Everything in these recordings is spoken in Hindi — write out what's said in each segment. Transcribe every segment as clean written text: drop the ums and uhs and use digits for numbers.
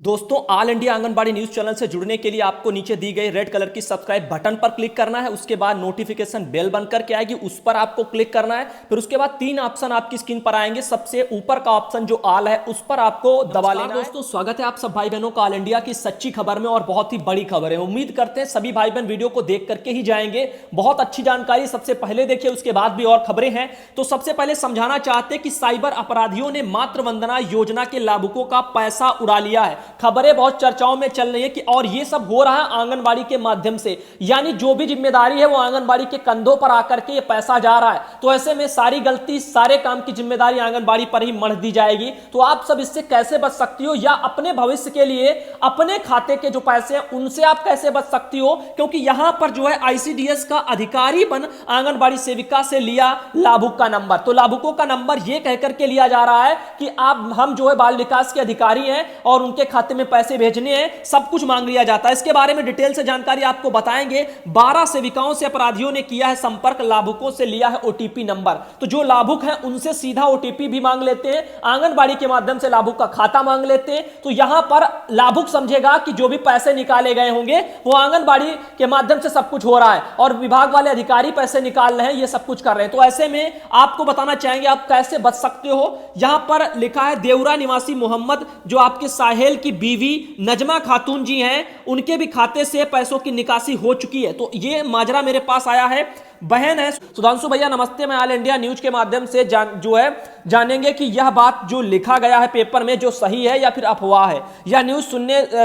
दोस्तों, all India anganwadi news channel से जुड़ने के लिए आपको नीचे दी गई रेड कलर की सब्सक्राइब बटन पर क्लिक करना है। उसके बाद नोटिफिकेशन बेल बनकर के आएगी, उस पर आपको क्लिक करना है। फिर उसके बाद तीन ऑप्शन आपकी स्क्रीन पर आएंगे। सबसे ऊपर का ऑप्शन जो ऑल है उस पर आपको दबा लेना है। दोस्तों, स्वागत है आप सब भाई बहनों का ऑल इंडिया की सच्ची खबर में, और बहुत ही बड़ी खबर है। उम्मीद करते हैं सभी भाई बहन वीडियो को देख करके ही जाएंगे। बहुत अच्छी जानकारी सबसे पहले देखिए, उसके बाद भी और खबरें हैं। तो सबसे पहले समझाना चाहते हैं कि साइबर अपराधियों ने मातृ वंदना योजना के लाभुकों का पैसा उड़ा लिया है। खबरें बहुत चर्चाओं में चल रही है कि और ये सब हो रहा है आंगनबाड़ी के माध्यम से, यानी जो भी जिम्मेदारी है वो आंगनबाड़ी के कंधों पर आकर के ये पैसा जा रहा है। तो ऐसे में सारी गलती, सारे काम की जिम्मेदारी आंगनबाड़ी पर ही मढ़ दी जाएगी। तो आप सब इससे कैसे बच सकती हो, या अपने भविष्य के लिए अपने खाते के जो पैसे हैं उनसे आप कैसे बच सकती हो, क्योंकि यहां पर जो है आईसीडीएस का अधिकारी बन आंगनबाड़ी सेविका से लिया लाभुक का नंबर। तो लाभुकों का नंबर यह कहकर के लिया जा रहा है कि आप, हम जो है बाल विकास के अधिकारी हैं और उनके खाते में पैसे भेजने हैं, सब कुछ मांग लिया जाता है। इसके बारे में डिटेल से जानकारी आपको बताएंगे। 12 सेविकाओं से अपराधियों ने किया है संपर्क, लाभुकों से लिया है ओटीपी नंबर। तो जो लाभुक हैं उनसे सीधा ओटीपी भी मांग लेते हैं, आंगनबाड़ी के माध्यम से लाभुक का खाता मांग लेते हैं। तो यहां पर लाभुक समझेगा कि जो भी पैसे निकाले गए होंगे वो आंगनबाड़ी के माध्यम से सब कुछ हो रहा है, और विभाग वाले अधिकारी पैसे निकाल रहे हैं, ये सब कुछ कर रहे हैं। तो ऐसे में आपको बताना चाहेंगे आप कैसे बच सकते हो। यहां पर लिखा है देवरा निवासी मोहम्मद, जो आपके साहेल की बीवी नजमा खातून जी हैं, उनके भी खाते से पैसों की निकासी हो चुकी है। तो ये माजरा मेरे पास आया है। बहन है सुधांशु भैया, नमस्ते। मैं ऑल इंडिया न्यूज के माध्यम से जानेंगे कि यह बात जो लिखा गया है पेपर में जो सही है या फिर अफवाह है। यह न्यूज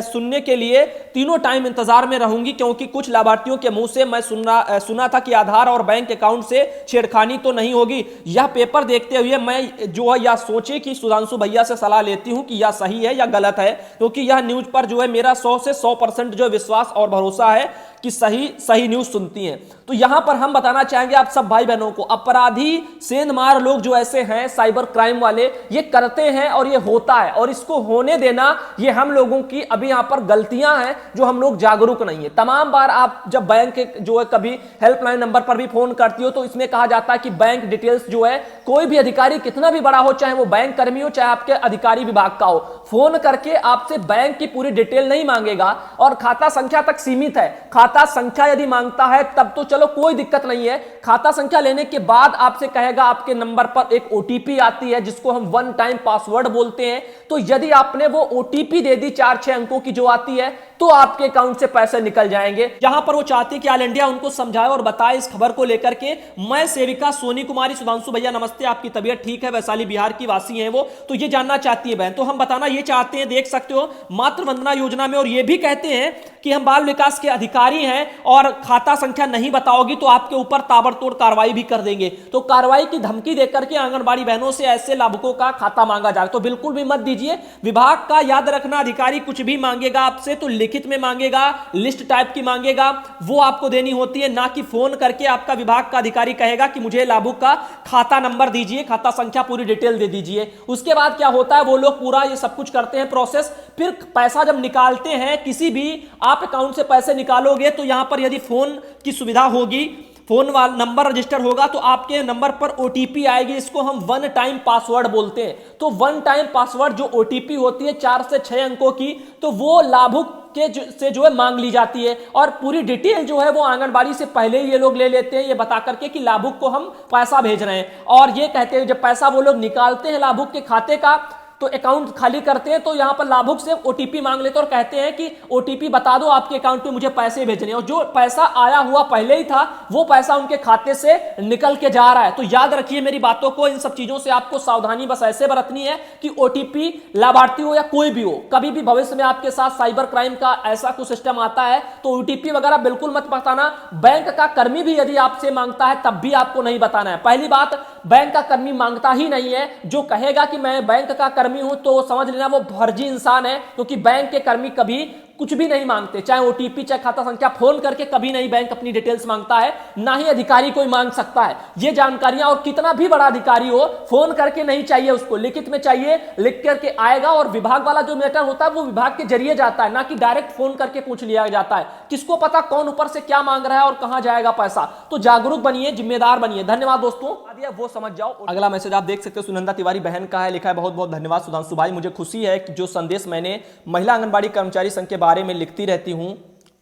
सुनने के लिए तीनों टाइम इंतजार में रहूंगी, क्योंकि कुछ लाभार्थियों के मुंह से मैं सुना था कि आधार और बैंक अकाउंट से छेड़खानी तो नहीं होगी। यह पेपर देखते हुए मैं जो है यह सोचे कि सुधांशु भैया से सलाह लेती हूं कि यह सही है या गलत है, क्योंकि यह न्यूज पर जो है मेरा 100 से 100% जो विश्वास और भरोसा है कि सही न्यूज सुनती हैं। तो यहां पर हम बताना चाहेंगे आप सब भाई बहनों को, अपराधी सेंधमार लोग जो ऐसे हैं साइबर क्राइम वाले, ये करते हैं और ये होता है, और इसको होने देना ये हम लोगों की अभी यहां पर गलतियां हैं जो हम लोग जागरूक नहीं है। तमाम बार आप जब बैंक जो है कभी हेल्पलाइन नंबर पर भी फोन करती हो तो इसमें कहा जाता है कि बैंक डिटेल्स जो है, कोई भी अधिकारी कितना भी बड़ा हो, चाहे वो बैंक कर्मी हो चाहे आपके अधिकारी विभाग का हो, फोन करके आपसे बैंक की पूरी डिटेल नहीं मांगेगा, और खाता संख्या तक सीमित है। खाता संख्या यदि मांगता है तब तो चलो कोई दिक्कत नहीं है। खाता संख्या लेने के बाद आपसे कहेगा आपके नंबर पर एक ओटीपी आती है जिसको हम वन टाइम पासवर्ड बोलते हैं। तो यदि आपने वो ओटीपी दे दी 4-6 अंकों की जो आती है, तो आपके अकाउंट से पैसे निकल जाएंगे। यहां पर वो चाहते हैं कि ऑल इंडिया उनको समझाए और बताए इस खबर को लेकर के। मैं सेविका सोनी कुमारी, सुधांशु भैया नमस्ते, आपकी तबीयत ठीक है? वैशाली बिहार की वासी हैं वो, तो ये जानना चाहती है बहन। तो हम बताना ये चाहते हैं, देख सकते हो मातृ वंदना योजना में, और ये भी कहते हैं कि हम बाल विकास के अधिकारी हैं और खाता संख्या नहीं बताओगी तो आपके ऊपर ताबड़तोड़ कार्रवाई भी कर देंगे। तो कार्रवाई की धमकी देकर के आंगनबाड़ी बहनों से ऐसे लाभुकों का खाता मांगा जाए तो बिल्कुल भी मत दीजिए। विभाग का याद रखना, अधिकारी कुछ भी मांगेगा आपसे तो लिखित में मांगेगा, लिस्ट टाइप की मांगेगा, वो आपको देनी होती है, ना कि फोन करके आपका विभाग का अधिकारी कहेगा कि मुझे लाभुक का खाता नंबर दीजिए, खाता संख्या पूरी डिटेल दे दीजिए। उसके बाद क्या होता है, वो लोग पूरा ये सब कुछ करते हैं प्रोसेस, फिर पैसा जब निकालते हैं, किसी भी आप अकाउंट से पैसे निकालोगे तो यहां पर यदि फोन की सुविधा होगी, फोन वाला नंबर रजिस्टर होगा तो आपके नंबर पर ओटीपी आएगी, इसको हम वन टाइम पासवर्ड बोलते हैं। तो वन टाइम पासवर्ड जो ओटीपी होती है 4 से 6 अंकों की, तो वो लाभुक से जो है मांग ली जाती है, और पूरी डिटेल जो है वो आंगनबाड़ी से पहले ही ये लोग ले लेते हैं, ये बता करके कि लाभुक को हम पैसा भेज रहे हैं। और ये कहते हैं जब पैसा वो लोग निकालते हैं लाभुक के खाते का, तो अकाउंट खाली करते हैं, तो यहां पर लाभुक से ओटीपी मांग लेते हैं और कहते हैं कि ओटीपी बता दो, आपके अकाउंट पे मुझे पैसे भेजने हैं। और जो पैसा आया हुआ पहले ही था वो पैसा उनके खाते से निकल के जा रहा है। तो याद रखिए मेरी बातों को, इन सब चीजों से आपको सावधानी बस ऐसे बरतनी है कि ओटीपी लाभार्थी हो या कोई भी हो, कभी भी भविष्य में आपके साथ साइबर क्राइम का ऐसा कुछ सिस्टम आता है तो ओटीपी वगैरह बिल्कुल मत बताना। बैंक का कर्मी भी यदि आपसे मांगता है तब भी आपको नहीं बताना है। पहली बात, बैंक का कर्मी मांगता ही नहीं है। जो कहेगा कि मैं बैंक का कर्मी हूं तो समझ लेना वो फर्जी इंसान है, क्योंकि बैंक के कर्मी कभी कुछ भी नहीं मांगते, चाहे ओटीपी चाहे खाता संख्या, फोन करके कभी नहीं बैंक अपनी डिटेल्स मांगता है, ना ही अधिकारी कोई मांग सकता है ये जानकारियां। और कितना भी बड़ा अधिकारी हो, फोन करके नहीं चाहिए, उसको लिखित में चाहिए, लिख करके आएगा और विभाग वाला जो मैटर होता है वो विभाग के जरिए जाता है, ना कि डायरेक्ट फोन करके पूछ लिया जाता है। किसको पता कौन ऊपर से क्या मांग रहा है और कहां जाएगा पैसा। तो जागरूक बनिए, जिम्मेदार बनिए। धन्यवाद दोस्तों, वो समझ जाओ। अगला मैसेज आप देख सकते हो, सुनंदा तिवारी बहन का है, लिखा है बहुत बहुत धन्यवाद सुधांशु भाई, मुझे खुशी है कि जो संदेश मैंने महिला आंगनबाड़ी कर्मचारी संघ के बारे में लिखती रहती हूं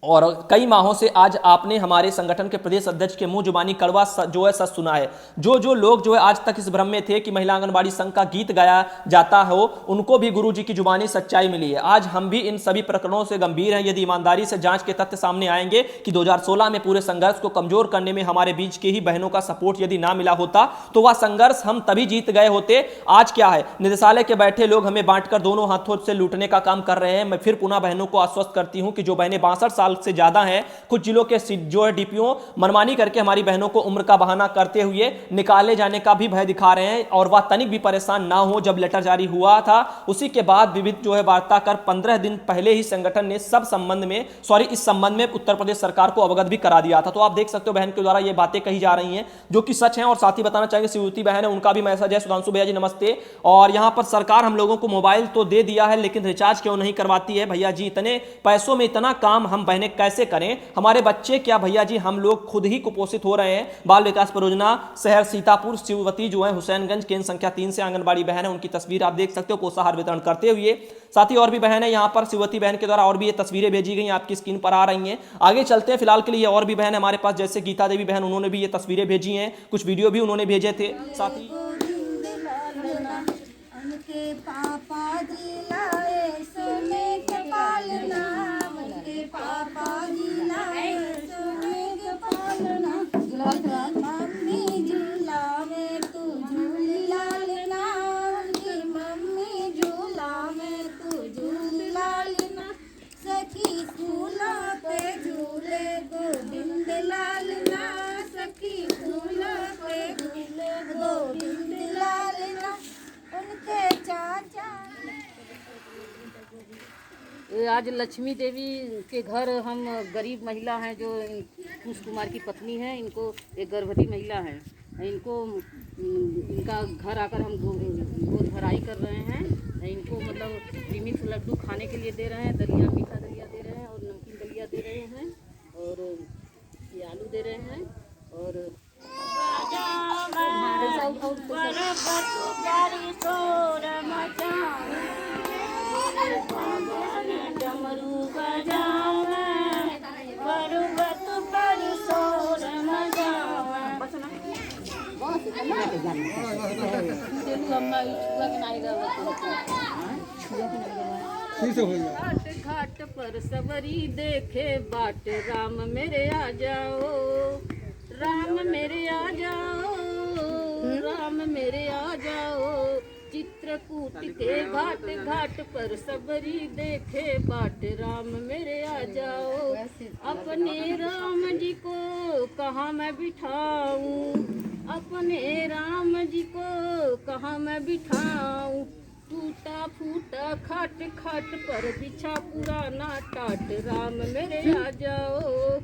और कई माहों से आज आपने हमारे संगठन के प्रदेश अध्यक्ष के मुंह जुबानी कड़वा जो है सच सुना है। जो लोग जो है आज तक इस भ्रम में थे कि महिला आंगनबाड़ी संघ का गीत गाया जाता हो, उनको भी गुरुजी की जुबानी सच्चाई मिली है। आज हम भी इन सभी प्रकरणों से गंभीर हैं। यदि ईमानदारी से जांच के तथ्य सामने आएंगे कि 2016 में पूरे संघर्ष को कमजोर करने में हमारे बीच के ही बहनों का सपोर्ट यदि ना मिला होता तो वह संघर्ष हम तभी जीत गए होते। आज क्या है, निदेशालय के बैठे लोग हमें बांटकर दोनों हाथों से लूटने का काम कर रहे हैं। मैं फिर पुनः बहनों को आश्वस्त करती हूं कि जो बहनें 62 साल से ज्यादा हैं, कुछ जिलों के जो है डीपीओ मनमानी करके हमारी बहनों को उम्र का बहाना करते हुए निकाले जाने का भी भय दिखा रहे हैं और वह तनिक भी परेशान ना हो। जब लेटर जारी हुआ था उसी के बाद विविध जो है वार्ता कर 15 दिन पहले ही संगठन ने इस संबंध में उत्तर प्रदेश सरकार को अवगत भी करा दिया था। तो आप देख सकते हो बहन के द्वारा ये बातें कही जा रही हैं जो कि सच हैं। और साथ ही बताना चाहेंगे शिवती बहन है, उनका भी मैसेज है, सुधांशु भैया जी नमस्ते। और यहां पर सरकार हम लोगों को मोबाइल तो दे दिया है लेकिन रिचार्ज क्यों नहीं करवाती है भैया जी, इतने पैसों में इतना काम हम बहनें कैसे करें, हमारे बच्चे क्या भैया जी, हम लोग खुद ही कुपोषित हो रहे हैं। बाल विकास परियोजना शहर सीतापुर शिववती जो है हुसैनगंज केंद्र संख्या 3 से आंगनबाड़ी बहन है, उनकी तस्वीर आप देख सकते हो पोषाहार वितरण करते हुए। साथ ही और भी बहन है यहाँ पर शिववती बहन के द्वारा और भी ये तस्वीरें भेजी गई आपकी स्क्रीन पर आ रही हैं। आगे चलते हैं, फिलहाल के लिए और भी बहन हमारे पास, जैसे गीता देवी बहन, उन्होंने भी ये तस्वीरें भेजी हैं, कुछ वीडियो भी उन्होंने भेजे थे। साथ ही आज लक्ष्मी देवी के घर, हम गरीब महिला हैं जो कुश कुमार की पत्नी है, इनको एक गर्भवती महिला है, इनको इनका घर आकर हम गोद भराई कर रहे हैं। इनको मतलब प्रीमिक्स लड्डू खाने के लिए दे रहे हैं, दलिया, मीठा दलिया दे रहे हैं और नमकीन दलिया दे रहे हैं और ये आलू दे रहे हैं और घाट पर सवरी देखे बाट, राम मेरे आ जाओ, राम मेरे आ जाओ, राम मेरे आ जाओ। चित्रकूट के घाट घाट पर सबरी देखे बाट, राम मेरे आ जाओ। अपने राम जी को कहाँ मैं बिठाऊं, अपने राम जी को कहाँ मैं बिठाऊं। टूटा फूटा खाट खाट पर बिछा पुराना टाट, राम मेरे आ जाओ,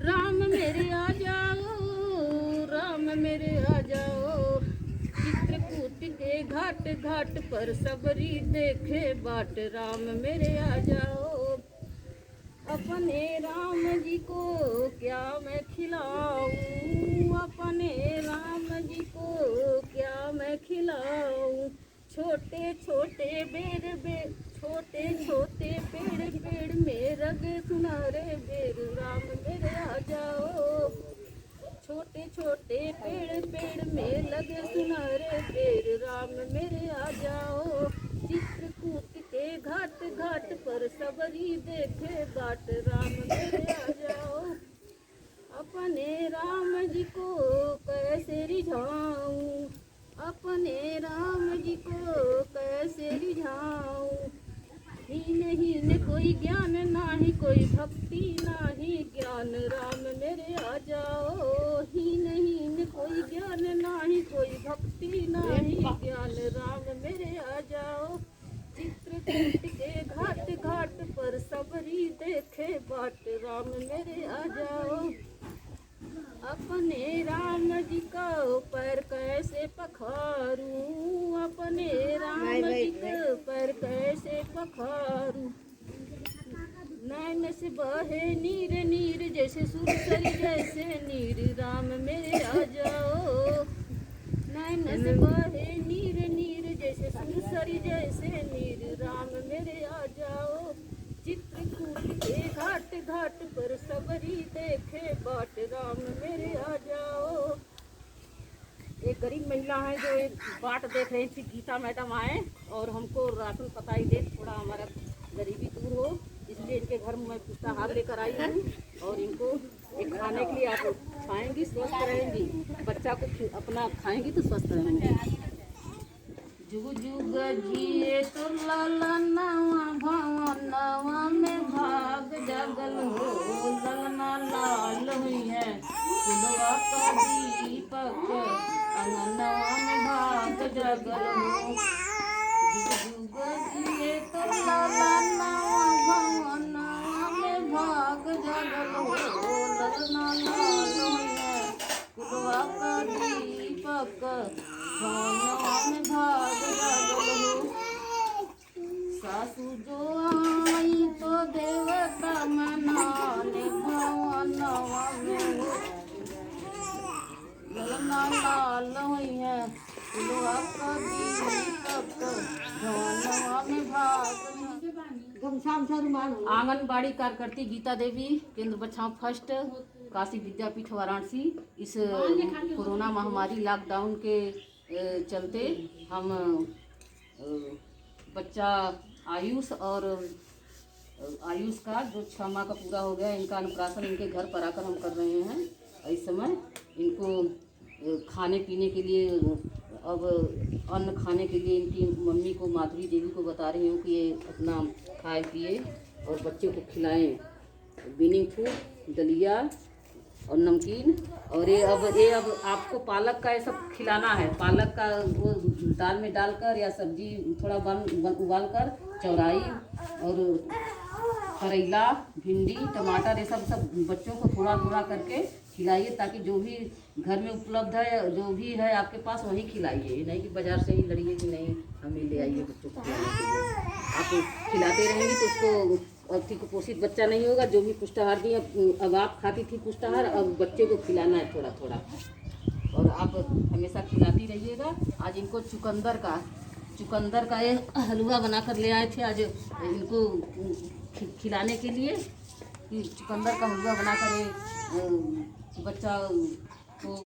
राम मेरे आ जाओ, राम मेरे आ जाओ। चित्रकूट के घाट घाट पर सबरी देखे बाट, राम मेरे आ जाओ। अपने राम जी को क्या मैं खिलाऊं, अपने राम जी को क्या मैं खिलाऊं। छोटे छोटे छोटे छोटे पेड़ पेड़ में रगे सुनारे बेर, राम मेरे आ जाओ। छोटे छोटे पेड़ पेड़ में लगे सुनारे बेर, राम मेरे आ जाओ। चित्रकूट के घाट घाट पर सबरी देखे बाट, राम मेरे आ जाओ। अपने राम जी को कैसे रिझाऊं, अपने राम जी को कैसे रिझाऊं। हीन हीन कोई ज्ञान नाही, कोई भक्ति नाही ज्ञान, राम मेरे आ जाओ। हीन हीन कोई ज्ञान नाही, कोई भक्ति नाही ज्ञान, राम मेरे आ जाओ। चित्रकूट के घाट घाट पर सबरी बाट राम मेरे आ जाओ। अपने राम जी का पैर कैसे पखारूं, अपने राम जी का पैर कैसे पखारूं। नैन से बहे नीर नीर जैसे सुरसरी जैसे नीर राम मेरे आ जाओ। नैन से बहे नीर नीर जैसे सुरसरी जैसे नीर राम मेरे आ जाओ। चित्रकूट के घाट घाट पर सबरी देखे बाट राम मेरे आ जाओ। एक गरीब महिला है जो एक बाट देख रही थी, गीता मैडम आए और हमको राशन पताई दे, थोड़ा हमारा गरीबी दूर हो, इसलिए इनके घर में मैं पुष्टाहार लेकर आई हूँ और इनको एक खाने के लिए आप खाएंगी स्वस्थ रहेंगी, बच्चा को अपना खाएंगी तो स्वस्थ रहेंगे। जुग जुग जिए तो लाला नवा भवनवा में भाग जगल हो। ललना लाल हुई है फुलवा का दीपक अंगनवा में भाग जगल हो। जुग जुग जिए तो लाला नवा भवनवा में भाग जगल हो। ललना लाल हुई है फुलवा का दीपक अंगनवा में भाग जगल हो। सासू जो आई तो देवता मनाने भवनवा में हो। ललना लाल हुई है फुलवा का दीपक भवनवा में भाग। आंगनबाड़ी कार्यकर्ती गीता देवी, केंद्र बचाओ फर्स्ट, काशी विद्यापीठ वाराणसी। इस कोरोना महामारी लॉकडाउन के चलते हम बच्चा आयुष और आयुष का जो 6 माह का पूरा हो गया, इनका अन्नप्राशन इनके घर पर आकर हम कर रहे हैं। इस समय इनको खाने पीने के लिए, अब अन्न खाने के लिए इनकी मम्मी को, माधुरी देवी को बता रही हूँ कि ये अपना खाए पिए और बच्चे को खिलाएं। विनिंग फूड, दलिया और नमकीन। और ये अब आपको पालक का ये सब खिलाना है। पालक का वो दाल में डालकर या सब्जी थोड़ा उबाल कर, चौराई और करेला, भिंडी, टमाटर, ये सब बच्चों को थोड़ा थोड़ा करके खिलाइए, ताकि जो भी घर में उपलब्ध है, जो भी है आपके पास, वही खिलाइए। नहीं कि बाजार से ही लड़िए कि नहीं हमें ले आइए बच्चों को खिलाने के लिए। आप खिलाते रहेंगे तो उसको अति कुपोषित बच्चा नहीं होगा। जो भी पुष्टाहार दिए, अब आप खाती थी पुष्टाहार, अब बच्चे को खिलाना है थोड़ा थोड़ा, और आप हमेशा खिलाती रहिएगा। आज इनको चुकंदर का ये हलवा बनाकर ले आए थे आज इनको खिलाने के लिए, कि चुकंदर का हलवा बनाकर बच्चा को